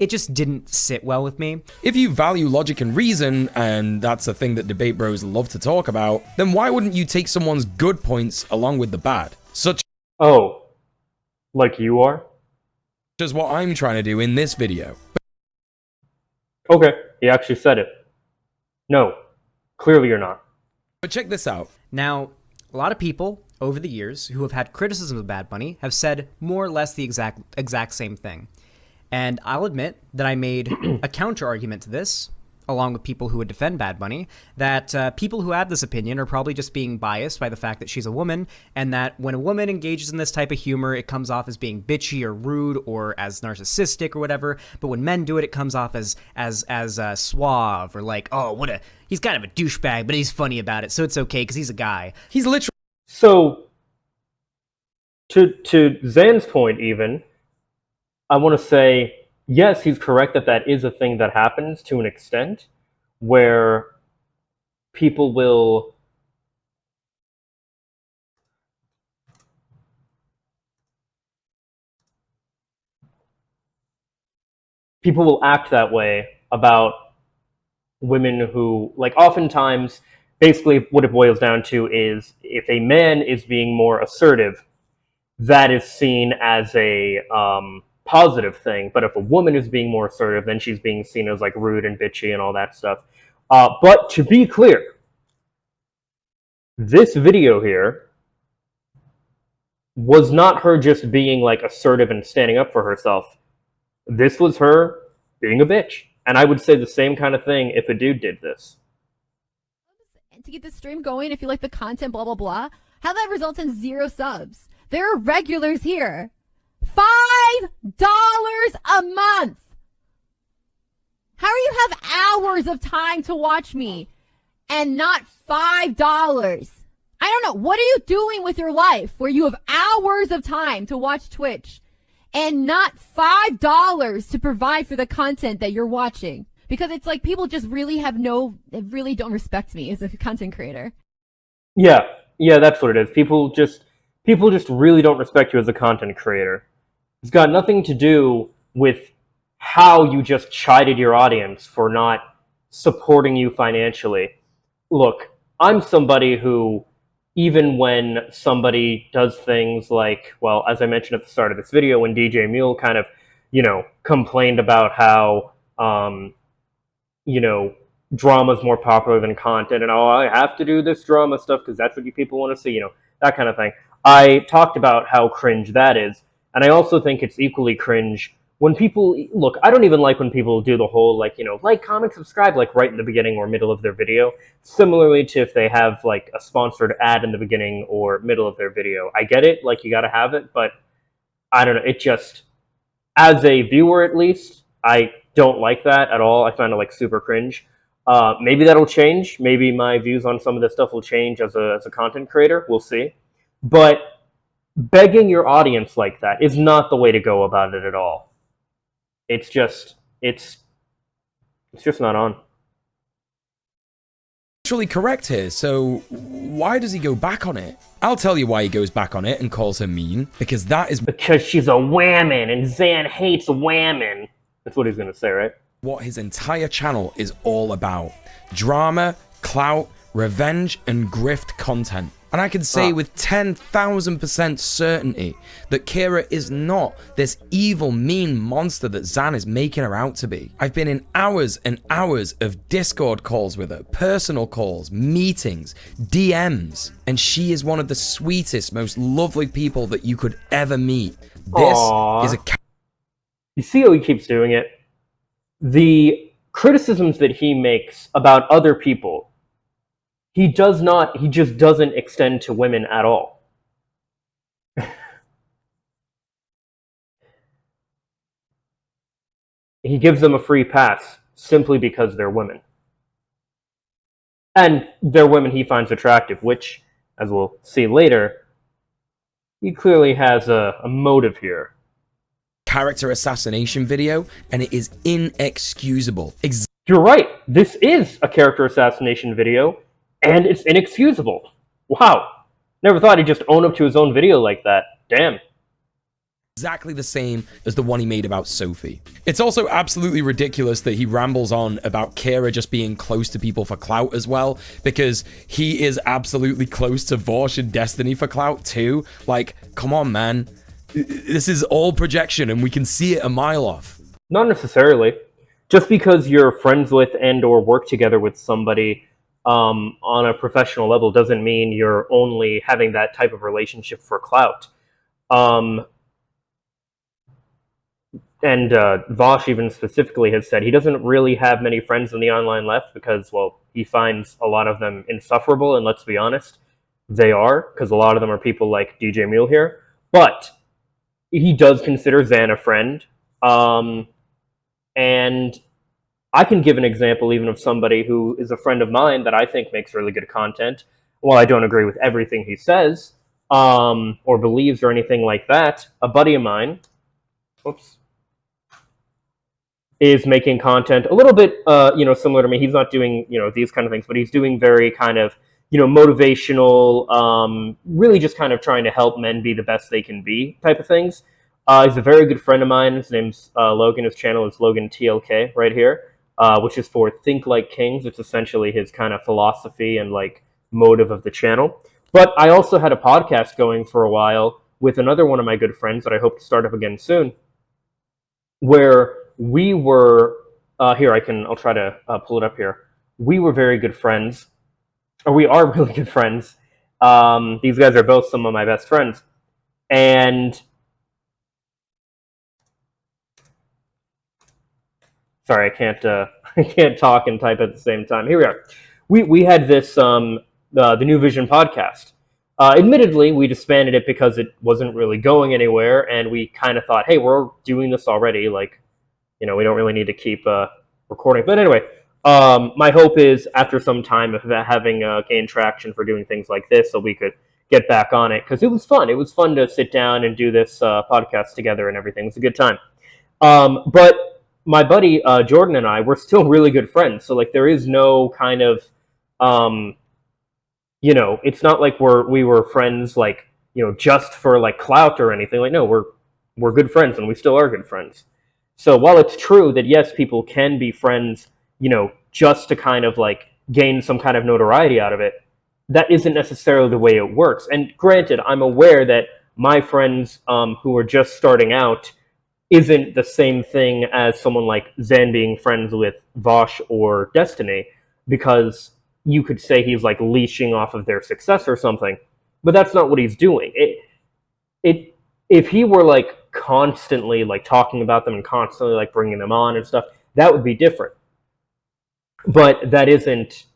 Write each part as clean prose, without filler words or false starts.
it just didn't sit well with me. If you value logic and reason, and that's a thing that debate bros love to talk about, then why wouldn't you take someone's good points along with the bad? Such like you are? as what I'm trying to do in this video. Okay, he actually said it. No, clearly you're not. But check this out. Now, a lot of people over the years who have had criticism of Bad Bunny have said more or less the exact same thing. And I'll admit that I made a counter argument to this, along with people who would defend Bad Bunny, that people who have this opinion are probably just being biased by the fact that she's a woman, and that when a woman engages in this type of humor, it comes off as being bitchy or rude or as narcissistic or whatever. But when men do it, it comes off as suave or like, oh, he's kind of a douchebag, but he's funny about it, so it's okay because he's a guy. He's literally... So, to Zan's point even, I want to say, yes, he's correct that is a thing that happens to an extent, where people will act that way about women who, like, oftentimes, basically what it boils down to is if a man is being more assertive, that is seen as a positive thing. But if a woman is being more assertive, then she's being seen as like rude and bitchy and all that stuff. But to be clear, this video here was not her just being like assertive and standing up for herself. This was her being a bitch. And I would say the same kind of thing if a dude did this. To get the stream going, if you like the content, blah, blah, blah, how that results in 0 subs. There are regulars here. $5 a month. How do you have hours of time to watch me and not $5? I don't know. What are you doing with your life where you have hours of time to watch Twitch and not $5 to provide for the content that you're watching? Because it's like people just really really don't respect me as a content creator. Yeah, that's what it is. People just really don't respect you as a content creator. It's got nothing to do with how you just chided your audience for not supporting you financially. Look, I'm somebody who, even when somebody does things like, well, as I mentioned at the start of this video, when DJ Mule kind of, complained about how, drama's more popular than content, and I have to do this drama stuff because that's what you people want to see, that kind of thing. I talked about how cringe that is, and I also think it's equally cringe when people, look, I don't even like when people do the whole, like, like, comment, subscribe, like, right in the beginning or middle of their video, similarly to if they have, like, a sponsored ad in the beginning or middle of their video. I get it, like, you gotta have it, but I don't know, it just, as a viewer at least, I don't like that at all. I find it, like, super cringe. Maybe that'll change. Maybe my views on some of this stuff will change as a content creator. We'll see. But begging your audience like that is not the way to go about it at all. It's just not on. Actually correct here, so why does he go back on it? I'll tell you why he goes back on it and calls her mean, because she's a whammon, and Xan hates whammon. That's what he's gonna say, right? What his entire channel is all about. Drama, clout, revenge, and grift content. And I can say with 10,000% certainty that Kira is not this evil, mean monster that Xan is making her out to be. I've been in hours and hours of Discord calls with her, personal calls, meetings, DMs, and she is one of the sweetest, most lovely people that you could ever meet. This is a... You see how he keeps doing it? The criticisms that he makes about other people, he just doesn't extend to women at all. He gives them a free pass simply because they're women. And they're women he finds attractive, which, as we'll see later, he clearly has a motive here. Character assassination video, and it is inexcusable. You're right. This is a character assassination video, and it's inexcusable. Wow. Never thought he'd just own up to his own video like that. Damn. exactly the same as the one he made about Sophie. It's also absolutely ridiculous that he rambles on about Kira just being close to people for clout as well, because he is absolutely close to Vosh and Destiny for clout too. Like, come on, man. This is all projection and we can see it a mile off. Not necessarily. Just because you're friends with and or work together with somebody on a professional level doesn't mean you're only having that type of relationship for clout. And Vosh even specifically has said he doesn't really have many friends in the online left because, well, he finds a lot of them insufferable, and let's be honest, they are, because a lot of them are people like DJ Mule here. But he does consider Xan a friend. And I can give an example even of somebody who is a friend of mine that I think makes really good content. While I don't agree with everything he says or believes or anything like that, a buddy of mine, is making content a little bit, similar to me. He's not doing, these kind of things, but he's doing very kind of, motivational, really just kind of trying to help men be the best they can be type of things. He's a very good friend of mine. His name's Logan. His channel is Logan TLK right here, which is for Think Like Kings. It's essentially his kind of philosophy and like motive of the channel. But I also had a podcast going for a while with another one of my good friends that I hope to start up again soon, where we were, I'll try to pull it up here. We were very good friends, or we are really good friends. These guys are both some of my best friends. And sorry, I can't talk and type at the same time. Here we are. We had this the New Vision podcast. Admittedly, we disbanded it because it wasn't really going anywhere, and we kind of thought, hey, we're doing this already. Like, we don't really need to keep recording. But anyway, my hope is after some time of having gained traction for doing things like this, so we could get back on it, because it was fun. It was fun to sit down and do this podcast together and everything. It was a good time. But my buddy Jordan and I, we're still really good friends. So like, there is no kind of, it's not like we were friends like, just for like clout or anything. Like, no, we're good friends, and we still are good friends. So while it's true that yes, people can be friends, just to kind of like gain some kind of notoriety out of it, that isn't necessarily the way it works. And granted, I'm aware that my friends who are just starting out isn't the same thing as someone like Xan being friends with Vosh or Destiny, because you could say he's like leeching off of their success or something, but that's not what he's doing. If he were like constantly like talking about them and constantly like bringing them on and stuff, that would be different. But that isn't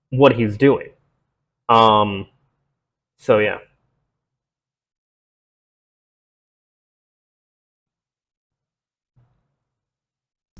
what he's doing. So yeah.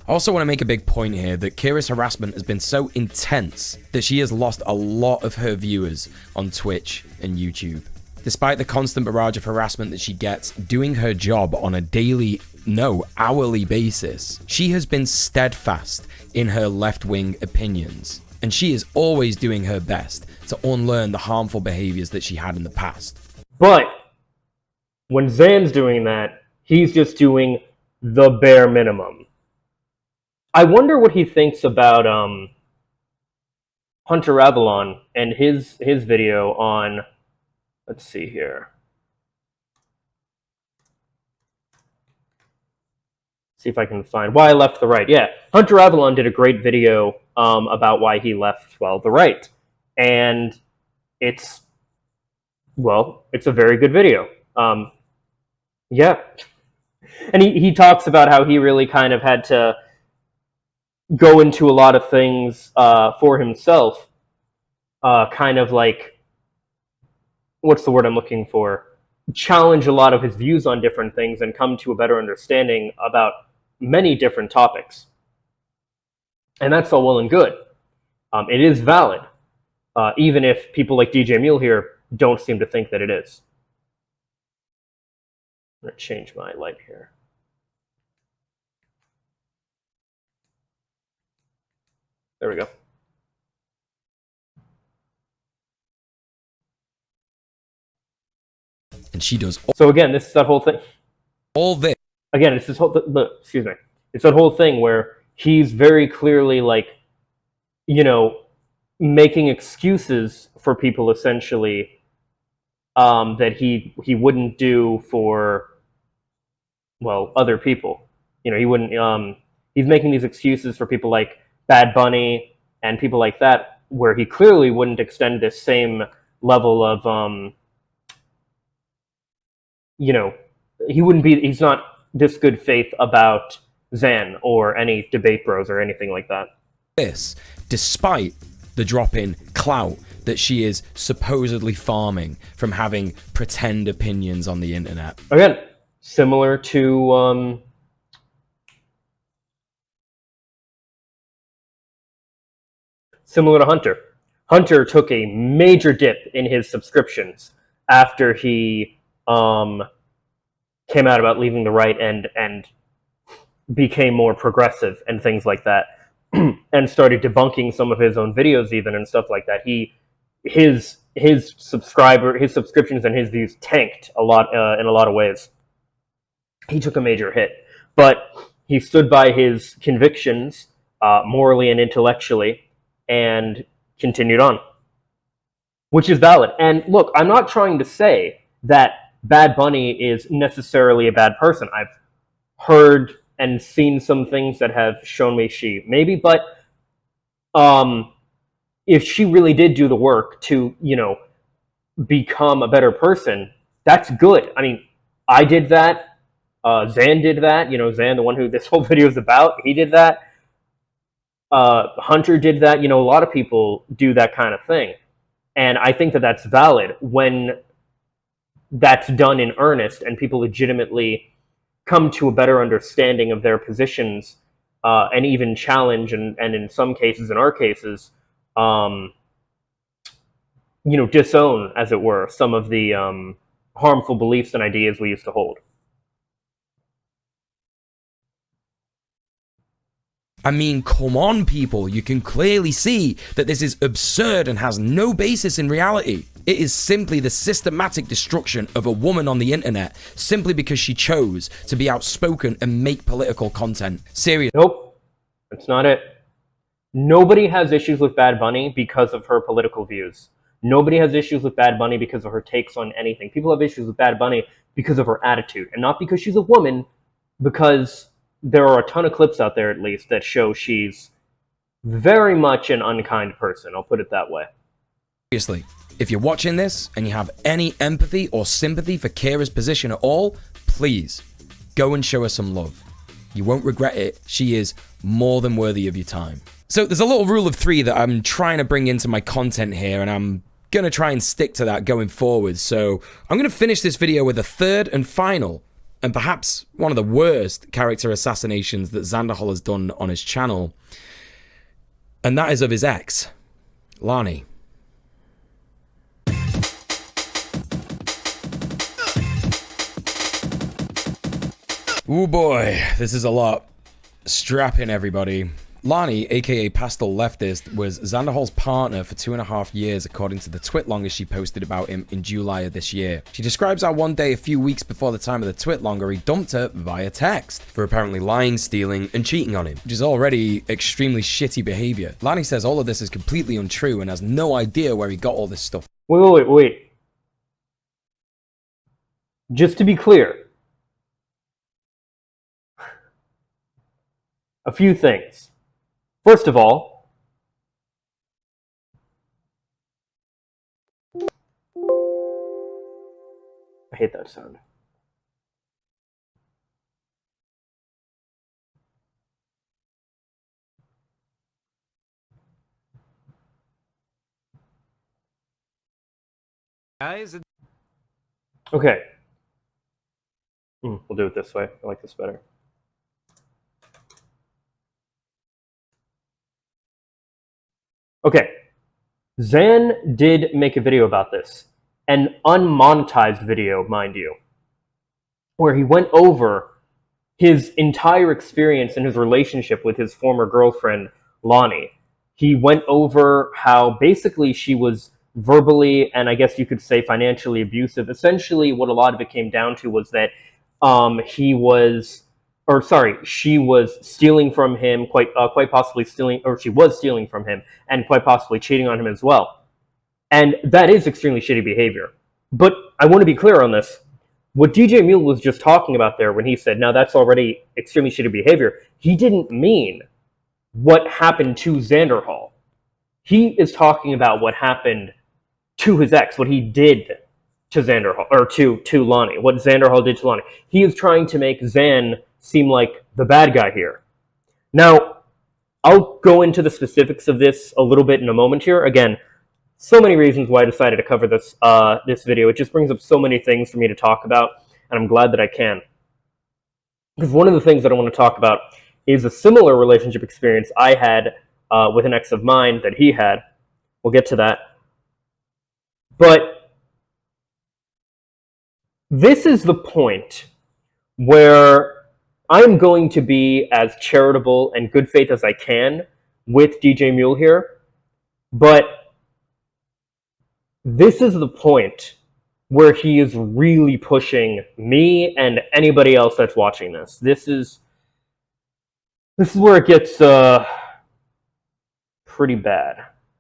I also want to make a big point here that Kira's harassment has been so intense that she has lost a lot of her viewers on Twitch and YouTube. Despite the constant barrage of harassment that she gets doing her job on a daily, no, hourly basis, she has been steadfast in her left-wing opinions, and she is always doing her best to unlearn the harmful behaviors that she had in the past. But when Xan's doing that, he's just doing the bare minimum. I wonder what he thinks about Hunter Avalon and his video on, let's see here. See if I can find why I left the right. Yeah, Hunter Avalon did a great video about why he left, well, the right. And it's a very good video. Yeah. And he talks about how he really kind of had to go into a lot of things for himself, kind of like, what's the word I'm looking for? Challenge a lot of his views on different things and come to a better understanding about many different topics. And that's all well and good. It is valid, even if people like DJ Mule here don't seem to think that it is. I'm going to change my light here. There we go. And she does. So again, this is that whole thing. All this. Again, it's this whole, excuse me, it's that whole thing where he's very clearly, like, you know, making excuses for people, essentially, that he wouldn't do for, well, other people. You know, he wouldn't, he's making these excuses for people like Bad Bunny and people like that, where he clearly wouldn't extend this same level of, you know, he's not this good faith about Xan or any debate bros or anything like that. This, despite the drop in clout that she is supposedly farming from having pretend opinions on the internet. Again, similar to Hunter. Hunter took a major dip in his subscriptions after he came out about leaving the right and became more progressive and things like that, and started debunking some of his own videos even and stuff like that. His subscriptions and his views tanked a lot in a lot of ways. He took a major hit, but he stood by his convictions morally and intellectually and continued on, which is valid. And look, I'm not trying to say that Bad Bunny is necessarily a bad person. I've heard and seen some things that have shown me she maybe, but if she really did do the work to, you know, become a better person, that's good. I mean, I did that. Xan did that. You know, Xan, the one who this whole video is about, he did that. Hunter did that. You know, a lot of people do that kind of thing. And I think that that's valid when that's done in earnest and people legitimately come to a better understanding of their positions, and even challenge and in some cases, in our cases, you know, disown, as it were, some of the harmful beliefs and ideas we used to hold. I mean, come on, people. You can clearly see that this is absurd and has no basis in reality. It is simply the systematic destruction of a woman on the internet simply because she chose to be outspoken and make political content. Seriously. Nope, that's not it. Nobody has issues with Bad Bunny because of her political views. Nobody has issues with Bad Bunny because of her takes on anything. People have issues with Bad Bunny because of her attitude, and not because she's a woman, because there are a ton of clips out there, at least, that show she's very much an unkind person. I'll put it that way. Seriously, if you're watching this and you have any empathy or sympathy for Kira's position at all, please go and show her some love. You won't regret it. She is more than worthy of your time. So there's a little rule of 3 that I'm trying to bring into my content here, and I'm going to try and stick to that going forward. So I'm going to finish this video with a third and final, and perhaps one of the worst character assassinations that Xanderhal has done on his channel. And that is of his ex, Lani. Oh boy, this is a lot. Strap in, everybody. Lani, aka Pastel Leftist, was Xanderhal's partner for 2.5 years, according to the twitlonger she posted about him in July of this year. She describes how one day, a few weeks before the time of the twitlonger, he dumped her via text for apparently lying, stealing, and cheating on him, which is already extremely shitty behavior. Lani says all of this is completely untrue and has no idea where he got all this stuff. Wait. Just to be clear, a few things. First of all, I hate that sound. Guys, Okay. We'll do it this way. I like this better. Okay. Xan did make a video about this. An unmonetized video, mind you, where he went over his entire experience in his relationship with his former girlfriend, Lani. He went over how basically she was verbally and I guess you could say financially abusive. Essentially, what a lot of it came down to was that she was stealing from him, quite possibly stealing, or she was stealing from him, and quite possibly cheating on him as well. And that is extremely shitty behavior. But I want to be clear on this. What DJ Mule was just talking about there when he said, now that's already extremely shitty behavior, he didn't mean what happened to Xanderhal. He is talking about what happened to his ex, what he did to Xanderhal, or to Lonnie, what Xanderhal did to Lonnie. He is trying to make Xan seem like the bad guy here. Now, I'll go into the specifics of this a little bit in a moment here. Again, so many reasons why I decided to cover this this video. It just brings up so many things for me to talk about, and I'm glad that I can. Because one of the things that I want to talk about is a similar relationship experience I had with an ex of mine that he had. We'll get to that. But this is the point where I'm going to be as charitable and good faith as I can with DJ Mule here, but this is the point where he is really pushing me and anybody else that's watching this. This is where it gets pretty bad.